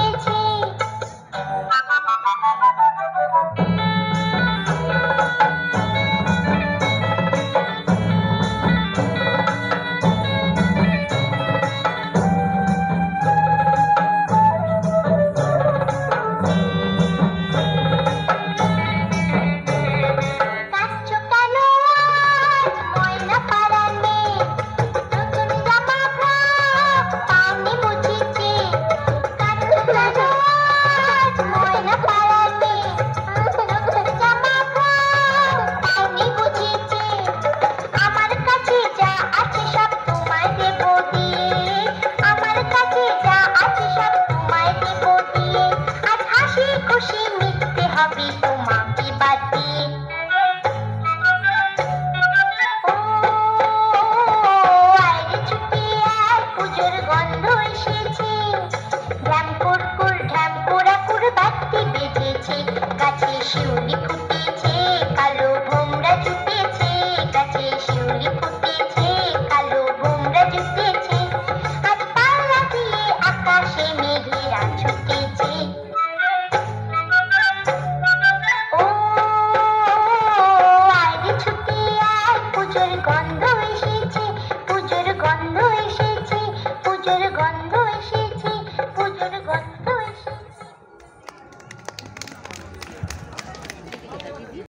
এসেছে। কাঁদছো কেন আজ ময়না পাড়ার মেয়ে? নতুন জামা ফ্রক পাওনি বুঝিছে। কাঁদছো কেন আজ ময়না পাড়ার মেয়ে? নতুন জামা ফ্রক পাওনি বুঝিছে। আমার কাছে যা আছে সব তোমায় দেব দিয়ে। আমার কাছে যা আছে সব তোমায় দেব দিয়ে। আজ হাসি খুশি মিশতে হবে।